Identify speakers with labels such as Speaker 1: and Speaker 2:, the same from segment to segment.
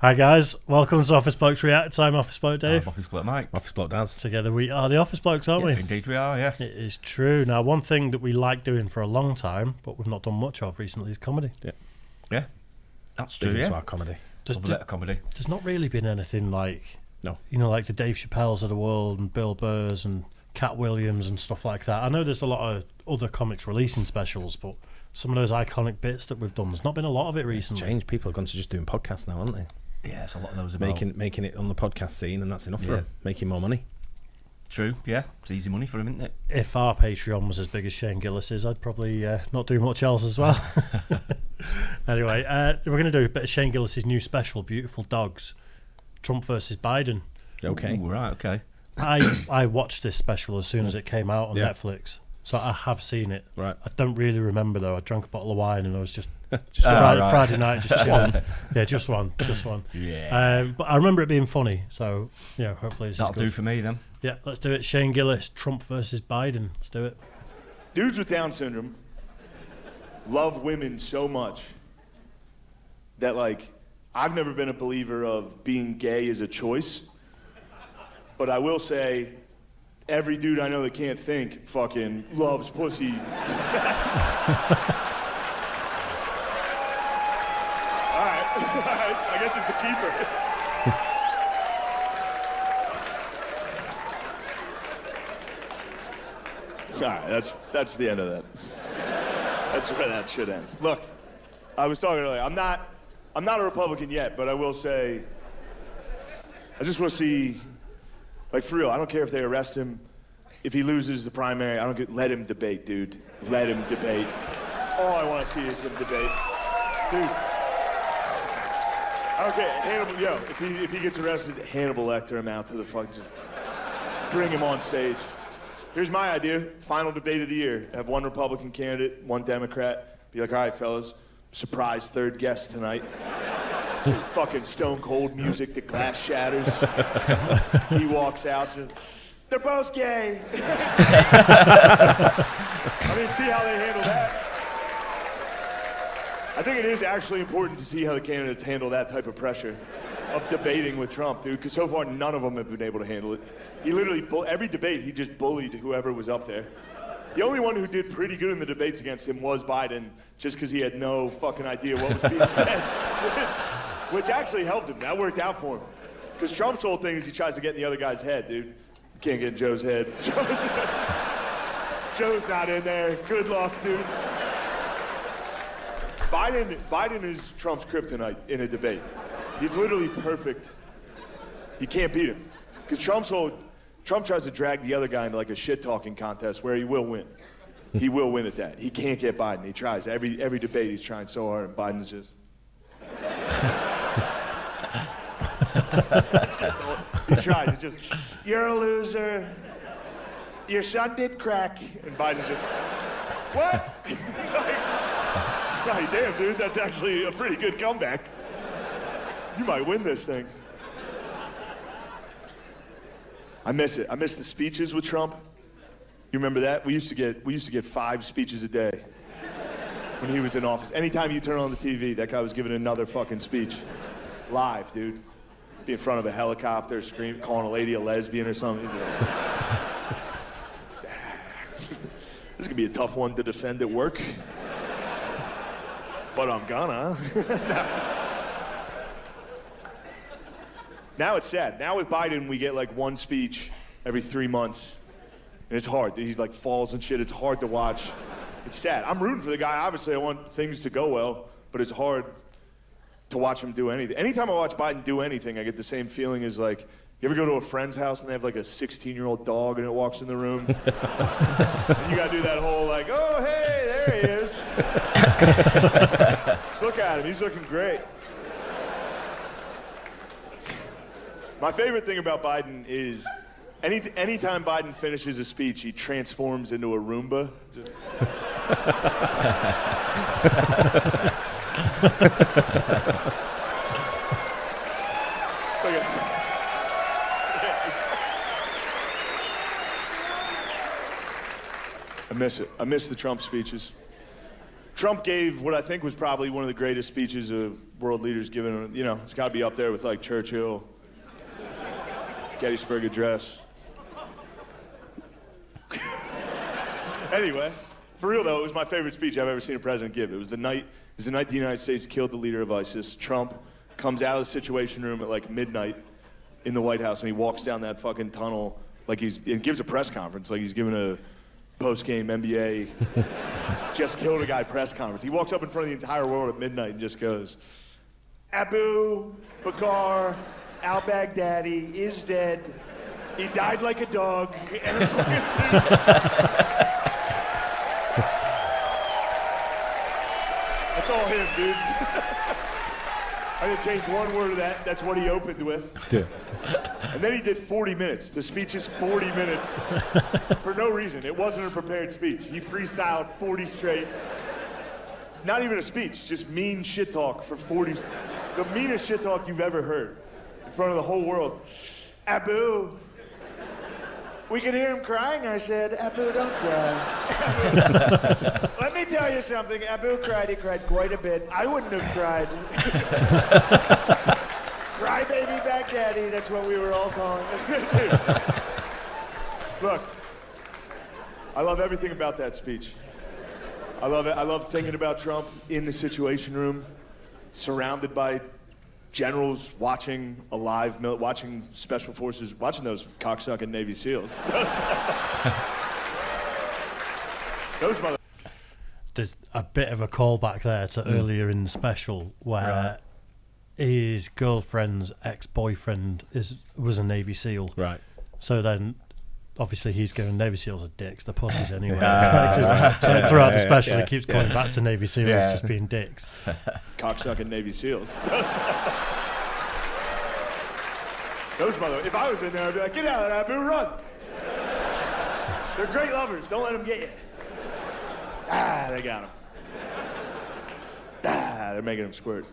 Speaker 1: Hi guys, welcome to Office Blokes React. I'm Office Bloke Dave.
Speaker 2: Office Bloke Mike.
Speaker 3: Office Bloke Daz.
Speaker 1: Together we are the Office Blokes, aren't we?
Speaker 2: Indeed we are, yes.
Speaker 1: It is true. Now, one thing that we like doing for a long time, but we've not done much of recently, is comedy.
Speaker 2: Yeah, that's true,
Speaker 3: Into our comedy.
Speaker 2: Love a bit of comedy.
Speaker 1: There's not really been anything like,
Speaker 3: No.
Speaker 1: you know, like the Dave Chappelles of the world and Bill Burrs and Cat Williams and stuff like that. I know there's a lot of other comics releasing specials, but some of those iconic bits that we've done, there's not been a lot of it recently.
Speaker 3: Change. People have gone to just doing podcasts now, haven't they?
Speaker 2: Yeah, it's a lot of those about.
Speaker 3: Making it on the podcast scene, and that's enough for them. Making more money.
Speaker 2: True, yeah. It's easy money for him, isn't it?
Speaker 1: If our Patreon was as big as Shane Gillis's, I'd probably not do much else as well. Anyway, we're going to do a bit of Shane Gillis's new special, Beautiful Dogs, Trump versus Biden.
Speaker 3: Okay.
Speaker 2: Ooh, right, okay.
Speaker 1: I watched this special as soon as it came out on Netflix, so I have seen it.
Speaker 3: Right.
Speaker 1: I don't really remember though. I drank a bottle of wine and I was just
Speaker 3: right.
Speaker 1: Friday night just chilling. Yeah, just one.
Speaker 2: Yeah.
Speaker 1: But I remember it being funny, so hopefully this
Speaker 2: That'll
Speaker 1: is good.
Speaker 2: do for me then.
Speaker 1: Yeah, let's do it. Shane Gillis, Trump versus Biden. Let's do it.
Speaker 4: Dudes with Down syndrome love women so much that, like, I've never been a believer of being gay as a choice. But I will say, every dude I know that can't think fucking loves pussy. All right, I guess it's a keeper. All right, that's the end of that. That's where that should end. Look, I was talking earlier. I'm not a Republican yet, but I will say, I just want to see, like, for real. I don't care if they arrest him. If he loses the primary, let him debate, dude. Let him debate. All I want to see is him debate, dude. I don't care. Hannibal, if he gets arrested, Hannibal Lecter him out to the fucking. Just bring him on stage. Here's my idea, final debate of the year. Have one Republican candidate, one Democrat. Be like, all right, fellas, surprise third guest tonight. Fucking stone cold music, the glass shatters. He walks out, just, they're both gay. I mean, see how they handle that. I think it is actually important to see how the candidates handle that type of pressure of debating with Trump, dude, because so far none of them have been able to handle it. He literally, every debate, he just bullied whoever was up there. The only one who did pretty good in the debates against him was Biden, just because he had no fucking idea what was being said, which actually helped him. That worked out for him. Because Trump's whole thing is he tries to get in the other guy's head, dude. You can't get in Joe's head. Joe's not in there. Good luck, dude. Biden is Trump's kryptonite in a debate. He's literally perfect. You can't beat him. Because Trump tries to drag the other guy into like a shit-talking contest where he will win. He will win at that. He can't get Biden. He tries. Every debate he's trying so hard, and Biden's just... He tries. It's just, you're a loser. Your son did crack. And Biden's just, what? It's like, damn, dude, that's actually a pretty good comeback. You might win this thing. I miss it. I miss the speeches with Trump. You remember that? We used to get 5 speeches a day when he was in office. Anytime you turn on the TV, that guy was giving another fucking speech. Live, dude. Be in front of a helicopter, screaming, calling a lady a lesbian or something. This is gonna be a tough one to defend at work. But I'm gonna. Now it's sad. Now with Biden, we get like one speech every 3 months. And it's hard. He's like falls and shit. It's hard to watch. It's sad. I'm rooting for the guy. Obviously, I want things to go well, but it's hard to watch him do anything. Anytime I watch Biden do anything, I get the same feeling as like, you ever go to a friend's house and they have like a 16-year-old dog and it walks in the room? And you gotta do that whole like, oh, hey, there he is. Just look at him. He's looking great. My favorite thing about Biden is anytime Biden finishes a speech, he transforms into a Roomba. Just... I miss it. I miss the Trump speeches. Trump gave what I think was probably one of the greatest speeches of world leaders given. You know, it's got to be up there with like Churchill, Gettysburg Address. Anyway, for real though, it was my favorite speech I've ever seen a president give. It was the night the United States killed the leader of ISIS. Trump comes out of the Situation Room at like midnight in the White House, and he walks down that fucking tunnel like and gives a press conference like he's giving a post-game NBA just killed a guy press conference. He walks up in front of the entire world at midnight and just goes, Abu Bakr al-Baghdadi is dead. He died like a dog. That's all him, dude. I didn't change one word of that. That's what he opened with.
Speaker 3: Dude.
Speaker 4: And then he did 40 minutes. The speech is 40 minutes for no reason. It wasn't a prepared speech. He freestyled 40 straight. Not even a speech, just mean shit talk for 40. The meanest shit talk you've ever heard in front of the whole world. Abu. We could hear him crying. I said, Abu, don't cry. Let me tell you something. Abu cried. He cried quite a bit. I wouldn't have cried. Crybaby Baghdadi. That's what we were all calling it. Look, I love everything about that speech. I love it. I love thinking about Trump in the Situation Room, surrounded by generals watching watching special forces, watching those cocksucking Navy SEALs. Those mother.
Speaker 1: There's a bit of a callback there to earlier in the special where his girlfriend's ex-boyfriend was a Navy SEAL.
Speaker 3: Right.
Speaker 1: So then, obviously, he's going, Navy SEAls are dicks. They're pussies anyway. So throughout the special, he keeps going back to Navy SEAls just being dicks.
Speaker 4: Cocksucking Navy SEAls. Those mother. If I was in there, I'd be like, get out of there, Abu, run. They're great lovers. Don't let them get you. Ah, they got him. Ah, they're making him squirt.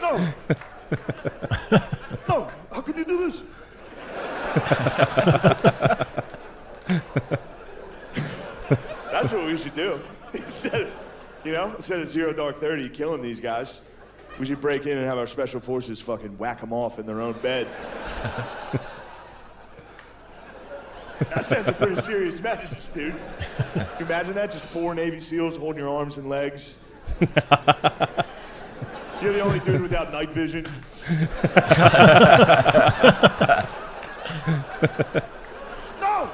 Speaker 4: No. No. How can you do this? That's what we should do. Instead of 0 Dark 30 killing these guys, we should break in and have our special forces fucking whack them off in their own bed. That sends a pretty serious message, dude. Can you imagine that? Just 4 Navy SEALs holding your arms and legs. You're the only dude without night vision. No!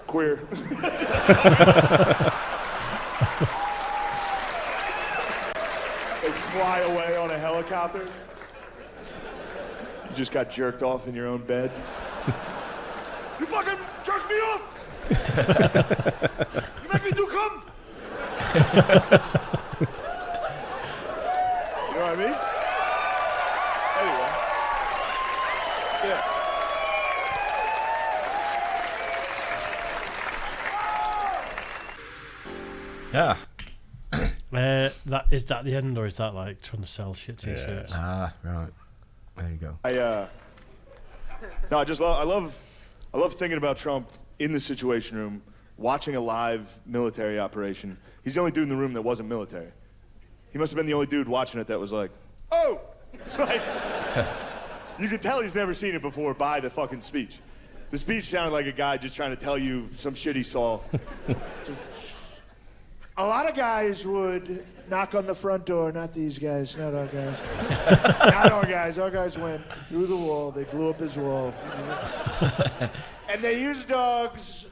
Speaker 4: Queer. They fly away on a helicopter. You just got jerked off in your own bed. You fucking jerked me off! You make me do cum! You know what I mean? Anyway.
Speaker 3: Yeah.
Speaker 1: Is that the end, or is that like trying to sell shit t-shirts?
Speaker 2: Ah, right. There you go.
Speaker 4: I love thinking about Trump in the Situation Room, watching a live military operation. He's the only dude in the room that wasn't military. He must have been the only dude watching it that was like, oh! Like, you could tell he's never seen it before by the fucking speech. The speech sounded like a guy just trying to tell you some shit he saw. A lot of guys would knock on the front door, not these guys, not our guys. Not our guys. Our guys went through the wall. They blew up his wall. And they used dogs.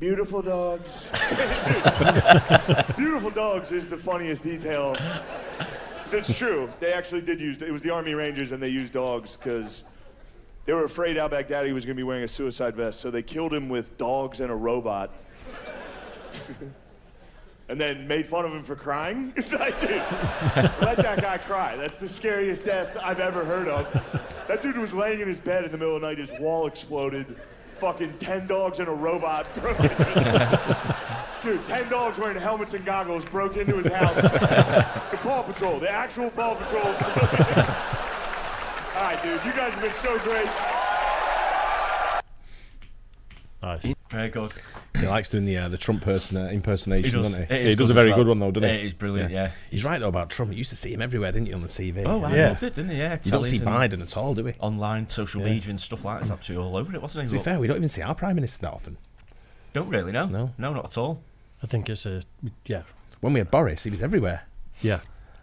Speaker 4: Beautiful dogs. Beautiful dogs is the funniest detail. It's true. They actually did use, it was the Army Rangers, and they used dogs because they were afraid al-Baghdadi was going to be wearing a suicide vest, so they killed him with dogs and a robot. And then made fun of him for crying. It's like, dude, let that guy cry. That's the scariest death I've ever heard of. That dude was laying in his bed in the middle of the night, his wall exploded, fucking 10 dogs and a robot broke into his Dude, 10 dogs wearing helmets and goggles broke into his house. The Paw Patrol, the actual Paw Patrol. All right, dude, you guys have been so great.
Speaker 1: Nice.
Speaker 5: Very good.
Speaker 3: He likes doing the Trump impersonation, doesn't he?
Speaker 5: He
Speaker 3: does a very good one, though, doesn't he?
Speaker 5: It is brilliant, yeah.
Speaker 3: He's right, though, about Trump. You used to see him everywhere, didn't you, on the TV?
Speaker 5: Oh, I loved it, didn't he? Yeah.
Speaker 3: You don't see
Speaker 5: Tellies and
Speaker 3: Biden at all, do we?
Speaker 5: online, social media and stuff like that. It's absolutely all over it, wasn't he?
Speaker 3: To be fair, we don't even see our Prime Minister that often.
Speaker 5: Don't really, no.
Speaker 3: No.
Speaker 5: No, not at all.
Speaker 1: I think it's yeah.
Speaker 3: When we had Boris, he was everywhere.
Speaker 1: Yeah.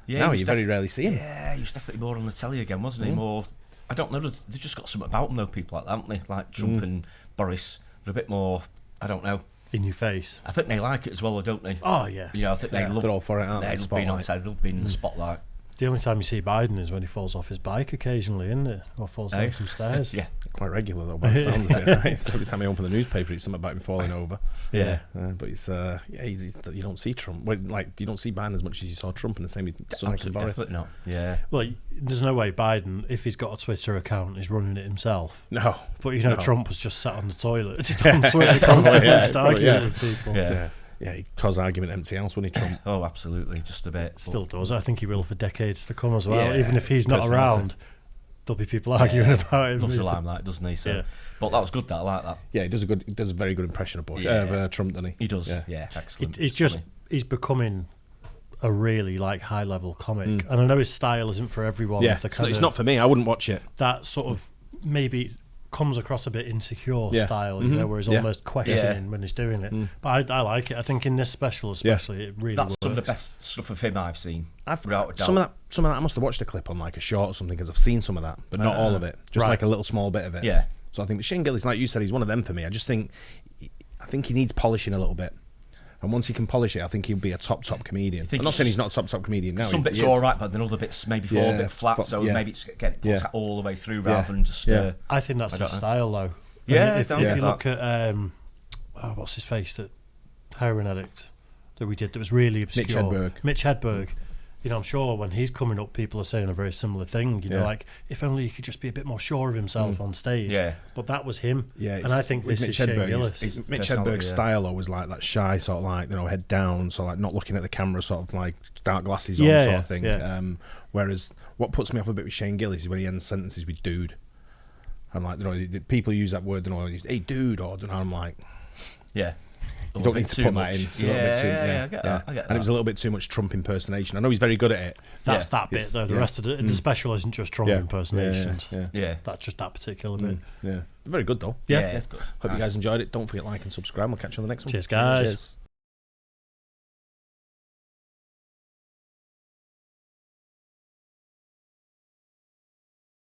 Speaker 5: Yeah,
Speaker 3: Now
Speaker 5: he was
Speaker 3: you very rarely see him.
Speaker 5: Yeah, he was definitely more on the telly again, wasn't he? More, I don't know, they've just got something about them, though, people like that, haven't they? Like Trump and Boris. They're a bit more, I don't know.
Speaker 1: In your face.
Speaker 5: I think they like it as well, don't they?
Speaker 1: Oh, yeah.
Speaker 5: You know, I think they love
Speaker 3: They're all for it, aren't they?
Speaker 5: love being on the side, they love being in the spotlight.
Speaker 1: The only time you see Biden is when he falls off his bike occasionally, isn't it? Or falls down some stairs.
Speaker 5: Yeah.
Speaker 3: Quite regular, though, by the sounds of it, right? So every time I open the newspaper, it's something about him falling over.
Speaker 5: Yeah.
Speaker 3: But it's, you don't see Trump. Well, like, you don't see Biden as much as you saw Trump, and the same with Sunak and Boris.
Speaker 5: Definitely not. Yeah.
Speaker 1: Well, there's no way Biden, if he's got a Twitter account, is running it himself.
Speaker 3: No.
Speaker 1: But, you know, Trump was just sat on the toilet, just on Twitter constantly, just arguing with people.
Speaker 5: Yeah.
Speaker 3: Yeah, he caused argument at empty house, wouldn't he, Trump?
Speaker 5: Oh, absolutely. Just a bit.
Speaker 1: Still does. I think he will for decades to come as well.
Speaker 3: Yeah,
Speaker 1: Even if he's
Speaker 3: it's
Speaker 1: not
Speaker 3: personality.
Speaker 1: around, there'll be people arguing about him.
Speaker 5: Loves the limelight, doesn't he? So.
Speaker 1: Yeah.
Speaker 5: But that was good, that. I like that.
Speaker 3: Yeah, he does a very good impression of Bush, of Trump, doesn't he?
Speaker 5: He does.
Speaker 3: Yeah.
Speaker 5: Yeah, excellent.
Speaker 1: He's becoming a really high level comic, and I know his style isn't for everyone.
Speaker 3: Yeah, it's not for me. I wouldn't watch it.
Speaker 1: That sort of maybe comes across a bit insecure
Speaker 3: Yeah.
Speaker 1: style, you know, where he's almost questioning when he's doing it. But I like it. I think in this special especially, it really
Speaker 5: That's
Speaker 1: works.
Speaker 5: some of the best stuff of him I've seen. Without a doubt.
Speaker 3: Some of that I must have watched a clip on like a short or something because I've seen some of that, but not all of it. Just like a little small bit of it.
Speaker 5: Yeah.
Speaker 3: So I think Shane Gillis, like you said, he's one of them for me. I think he needs polishing a little bit. And once he can polish it, I think he'll be a top comedian. I'm not saying he's not a top comedian now.
Speaker 5: Some bits are all right, but then other bits maybe fall a bit flat, so maybe it's get pushed all the way through rather than just...
Speaker 1: I think that's his style, though.
Speaker 5: Yeah,
Speaker 1: if you look at... what's his face? That heroin addict that we did that was really obscure. Mitch Hedberg. You know, I'm sure when he's coming up, people are saying a very similar thing. You know, like, if only he could just be a bit more sure of himself on stage. Yeah. But that was him. Yeah. And I think this is Shane Gillis.
Speaker 3: Mitch Hedberg's style was like that shy, sort of like, you know, head down, so like not looking at the camera, sort of like dark glasses on sort of thing. Yeah. Whereas what puts me off a bit with Shane Gillis is when he ends sentences with dude. I'm like, you know, people use that word, you know, hey dude, or you know, I'm like,
Speaker 5: yeah.
Speaker 3: You don't need to put that in. It's a little bit too,
Speaker 5: I get that.
Speaker 3: And it was a little bit too much Trump impersonation. I know he's very good at it.
Speaker 1: That's that bit though. The rest of the special isn't just Trump impersonations.
Speaker 5: Yeah.
Speaker 1: That's just that particular bit.
Speaker 3: Yeah. Very good though.
Speaker 5: Yeah, it's good.
Speaker 3: Hope you guys enjoyed it. Don't forget to like and subscribe. We'll catch you on the next one.
Speaker 1: Cheers, guys.
Speaker 3: Cheers.